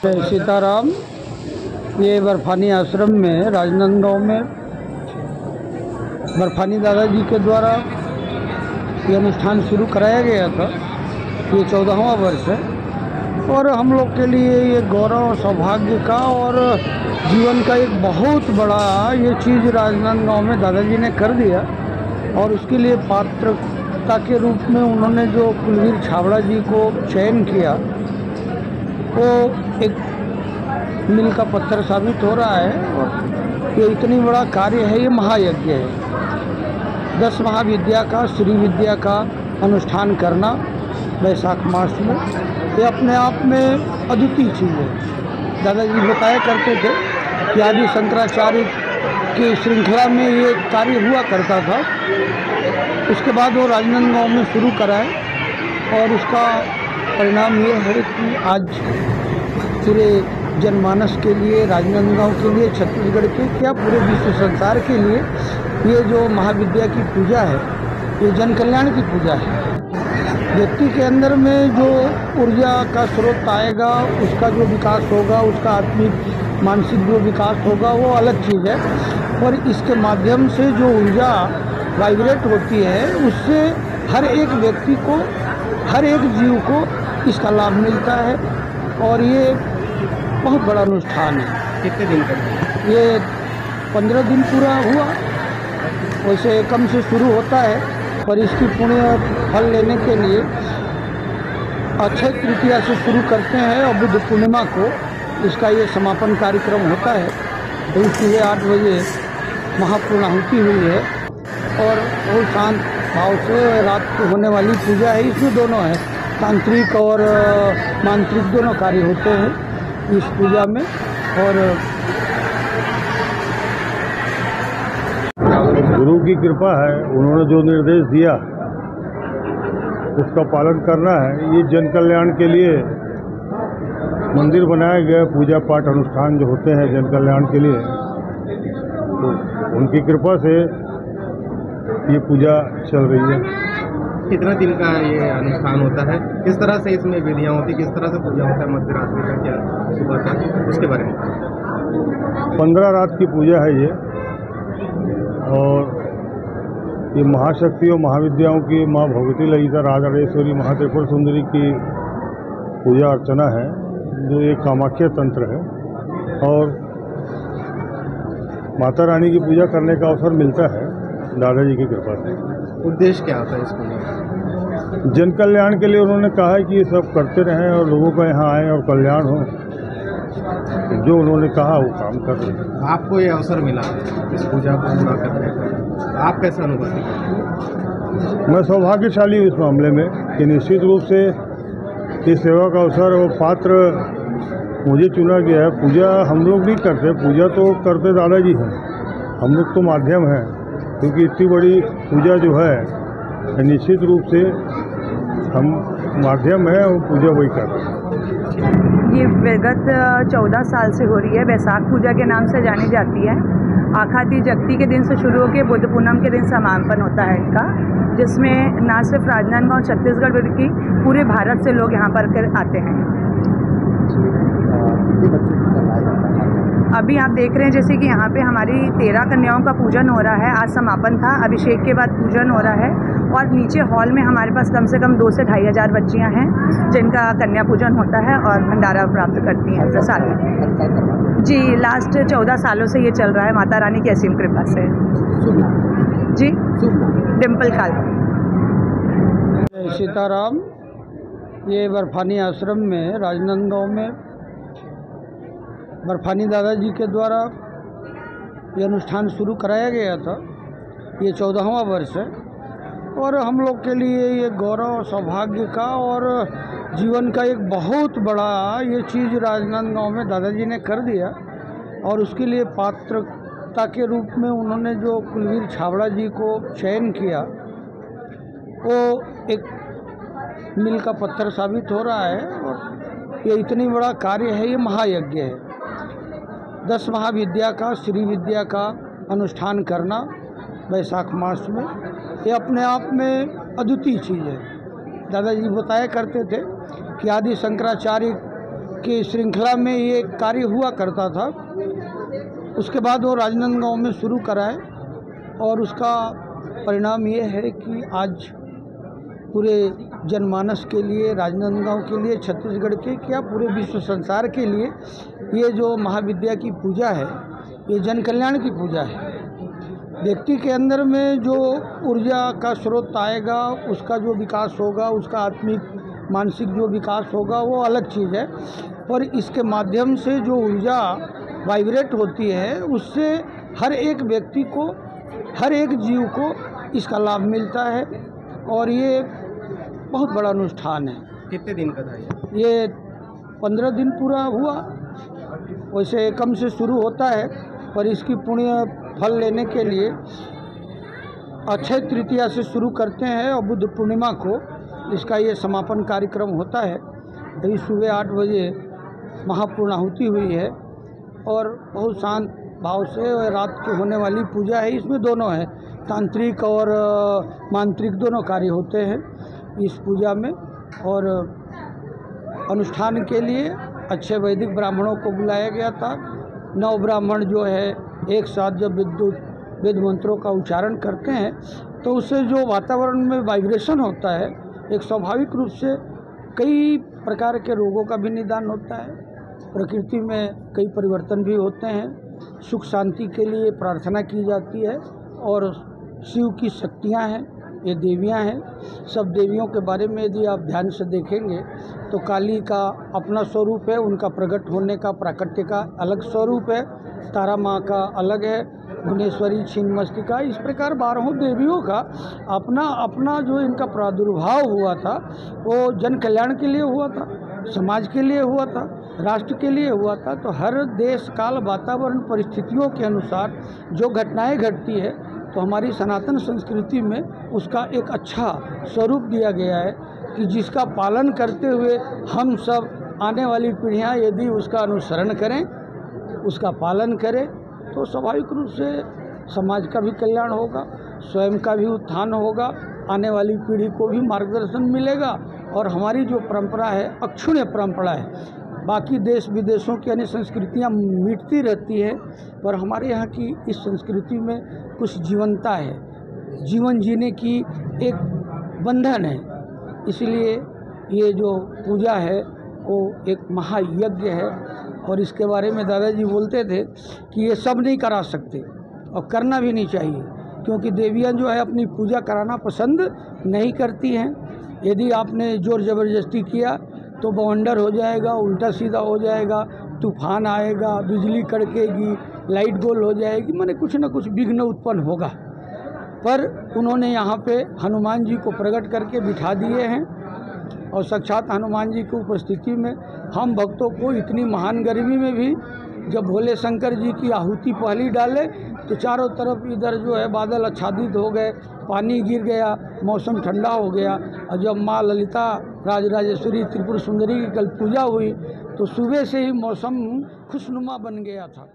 जय सीताराम। ये बर्फानी आश्रम में राजनांदगांव में बर्फानी दादाजी के द्वारा ये अनुष्ठान शुरू कराया गया था। ये 14वां वर्ष है और हम लोग के लिए ये गौरव सौभाग्य का और जीवन का एक बहुत बड़ा ये चीज़ राजनांदगांव में दादाजी ने कर दिया। और उसके लिए पात्रता के रूप में उन्होंने जो कुलवीर छाबड़ा जी को चयन किया वो एक मील का पत्थर साबित हो रहा है। और ये इतनी बड़ा कार्य है, ये महायज्ञ है। 10 महाविद्या का श्री विद्या का अनुष्ठान करना वैशाख मास में, ये अपने आप में अद्वितीय चीज़ है। दादाजी बताया करते थे कि आदि शंकराचार्य की श्रृंखला में ये कार्य हुआ करता था। उसके बाद वो राजनांदगांव में शुरू कराए और उसका परिणाम ये है कि आज पूरे जनमानस के लिए, राजनांदगांव के लिए, छत्तीसगढ़ के क्या पूरे विश्व संसार के लिए ये जो महाविद्या की पूजा है, ये जन कल्याण की पूजा है। व्यक्ति के अंदर में जो ऊर्जा का स्रोत आएगा, उसका जो विकास होगा, उसका आत्मिक मानसिक जो विकास होगा वो अलग चीज़ है। और इसके माध्यम से जो ऊर्जा वाइब्रेट होती है उससे हर एक व्यक्ति को, हर एक जीव को इसका लाभ मिलता है। और ये बहुत बड़ा अनुष्ठान है। कितने दिन का? ये 15 दिन पूरा हुआ। वैसे कम से शुरू होता है पर इसकी पुण्य फल लेने के लिए अक्षय तृतीया से शुरू करते हैं और बुद्ध पूर्णिमा को इसका ये समापन कार्यक्रम होता है। तो सुबह 8 बजे महापूर्णाहुति हुई है और बहुत शांत भाव से रात को होने वाली पूजा है। इसमें दोनों है, तांत्रिक और मांत्रिक दोनों कार्य होते हैं इस पूजा में। और गुरु की कृपा है, उन्होंने जो निर्देश दिया उसका पालन करना है। ये जन कल्याण के लिए मंदिर बनाए गए, पूजा पाठ अनुष्ठान जो होते हैं जन कल्याण के लिए, तो उनकी कृपा से ये पूजा चल रही है। कितना दिन का ये अनुष्ठान होता है? किस तरह से इसमें विधियाँ होती, किस तरह से पूजा होता है? मध्यरात्रि का क्या, सुबह का, उसके बारे में? 15 रात की पूजा है ये। और ये महाशक्तियों महाविद्याओं की माँ भगवती ललिता राजराजेश्वरी महात्रिपुर सुंदरी की पूजा अर्चना है, जो एक कामाख्या तंत्र है। और माता रानी की पूजा करने का अवसर मिलता है दादाजी की कृपा से। उद्देश्य क्या होता है इस पूजा? जन कल्याण के लिए उन्होंने कहा है कि ये सब करते रहें और लोगों का यहाँ आए और कल्याण हो। जो उन्होंने कहा वो काम कर रहे हैं। आपको ये अवसर मिला इस पूजा को पूरा करने का, आप कैसा अनुभूति करते हैं? मैं सौभाग्यशाली हूँ इस मामले में कि निश्चित रूप से इस सेवा का अवसर और पात्र मुझे चुना गया है। पूजा हम लोग नहीं करते, पूजा तो करते दादाजी हैं, हम लोग तो माध्यम हैं। क्योंकि इतनी बड़ी पूजा जो है निश्चित रूप से हम माध्यम है और पूजा वही कर रहे हैं। ये विगत 14 साल से हो रही है। बैसाख पूजा के नाम से जानी जाती है। आखाती जगती के दिन से शुरू होकर बुद्ध पूनम के दिन समापन होता है इनका, जिसमें ना सिर्फ राजनांदगांव छत्तीसगढ़ बल्कि पूरे भारत से लोग यहाँ पर आते हैं। अभी आप देख रहे हैं जैसे कि यहाँ पे हमारी 13 कन्याओं का पूजन हो रहा है। आज समापन था, अभिषेक के बाद पूजन हो रहा है। और नीचे हॉल में हमारे पास कम से कम 2 से 2,500 बच्चियाँ हैं जिनका कन्या पूजन होता है और भंडारा प्राप्त करती हैं प्रसाद में। जी, लास्ट 14 सालों से ये चल रहा है माता रानी की असीम कृपा से। जी, डिम्पल खाल। जय सीताराम। ये बर्फानी आश्रम में राजनांदगांव में बर्फानी दादाजी के द्वारा ये अनुष्ठान शुरू कराया गया था। ये 14वां वर्ष है और हम लोग के लिए ये गौरव सौभाग्य का और जीवन का एक बहुत बड़ा ये चीज़ राजनांदगांव में दादाजी ने कर दिया। और उसके लिए पात्रता के रूप में उन्होंने जो कुलवीर छाबड़ा जी को चयन किया वो एक मील का पत्थर साबित हो रहा है। और ये इतनी बड़ा कार्य है, ये महायज्ञ है। 10 महाविद्या का श्री विद्या का अनुष्ठान करना वैशाख मास में, ये अपने आप में अद्वितीय चीज़ है। दादाजी बताया करते थे कि आदि शंकराचार्य की श्रृंखला में ये कार्य हुआ करता था। उसके बाद वो राजनांदगांव में शुरू कराए और उसका परिणाम ये है कि आज पूरे जनमानस के लिए, राजनांदगांव के लिए, छत्तीसगढ़ के क्या पूरे विश्व संसार के लिए ये जो महाविद्या की पूजा है, ये जन कल्याण की पूजा है। व्यक्ति के अंदर में जो ऊर्जा का स्रोत आएगा, उसका जो विकास होगा, उसका आत्मिक मानसिक जो विकास होगा वो अलग चीज़ है, पर इसके माध्यम से जो ऊर्जा वाइब्रेट होती है उससे हर एक व्यक्ति को, हर एक जीव को इसका लाभ मिलता है और ये बहुत बड़ा अनुष्ठान है। कितने दिन का था ये 15 दिन पूरा हुआ। वैसे कम से शुरू होता है, पर इसकी पुण्य फल लेने के लिए अक्षय तृतीया से शुरू करते हैं और बुद्ध पूर्णिमा को इसका ये समापन कार्यक्रम होता है। अभी सुबह 8 बजे महापूर्णाहुति हुई है और बहुत शांत भाव से रात को होने वाली पूजा है। इसमें दोनों है, तांत्रिक और मांत्रिक दोनों कार्य होते हैं इस पूजा में। और अनुष्ठान के लिए अच्छे वैदिक ब्राह्मणों को बुलाया गया था। 9 ब्राह्मण जो है एक साथ जब वेद मंत्रों का उच्चारण करते हैं तो उससे जो वातावरण में वाइब्रेशन होता है, एक स्वाभाविक रूप से कई प्रकार के रोगों का भी निदान होता है। प्रकृति में कई परिवर्तन भी होते हैं। सुख शांति के लिए प्रार्थना की जाती है और शिव की शक्तियाँ हैं, ये देवियाँ हैं। सब देवियों के बारे में यदि आप ध्यान से देखेंगे तो काली का अपना स्वरूप है, उनका प्रकट होने का प्राकट्य का अलग स्वरूप है, तारा माँ का अलग है, भुवनेश्वरी, छिन्नमस्तिका, इस प्रकार 12 देवियों का अपना अपना जो इनका प्रादुर्भाव हुआ था वो जन कल्याण के लिए हुआ था, समाज के लिए हुआ था, राष्ट्र के लिए हुआ था। तो हर देश काल वातावरण परिस्थितियों के अनुसार जो घटनाएं घटती है तो हमारी सनातन संस्कृति में उसका एक अच्छा स्वरूप दिया गया है कि जिसका पालन करते हुए हम सब आने वाली पीढ़ियां यदि उसका अनुसरण करें, उसका पालन करें तो स्वाभाविक रूप से समाज का भी कल्याण होगा, स्वयं का भी उत्थान होगा, आने वाली पीढ़ी को भी मार्गदर्शन मिलेगा और हमारी जो परंपरा है अक्षुण्य परंपरा है। बाकी देश विदेशों की अन्य संस्कृतियाँ मिटती रहती है, पर हमारे यहाँ की इस संस्कृति में कुछ जीवंता है, जीवन जीने की एक बंधन है। इसलिए ये जो पूजा है वो एक महायज्ञ है और इसके बारे में दादाजी बोलते थे कि ये सब नहीं करा सकते और करना भी नहीं चाहिए, क्योंकि देवियाँ जो है अपनी पूजा कराना पसंद नहीं करती हैं। यदि आपने जोर ज़बरदस्ती किया तो बवंडर हो जाएगा, उल्टा सीधा हो जाएगा, तूफान आएगा, बिजली कड़केगी, लाइट गोल हो जाएगी, माने कुछ न कुछ विघ्न उत्पन्न होगा। पर उन्होंने यहाँ पे हनुमान जी को प्रकट करके बिठा दिए हैं और साक्षात हनुमान जी की उपस्थिति में हम भक्तों को इतनी महान गर्मी में भी जब भोले शंकर जी की आहुति पहली डाले तो चारों तरफ इधर जो है बादल आच्छादित हो गए, पानी गिर गया, मौसम ठंडा हो गया। और जब माँ ललिता राजराजेश्वरी त्रिपुर सुंदरी की कल पूजा हुई तो सुबह से ही मौसम खुशनुमा बन गया था।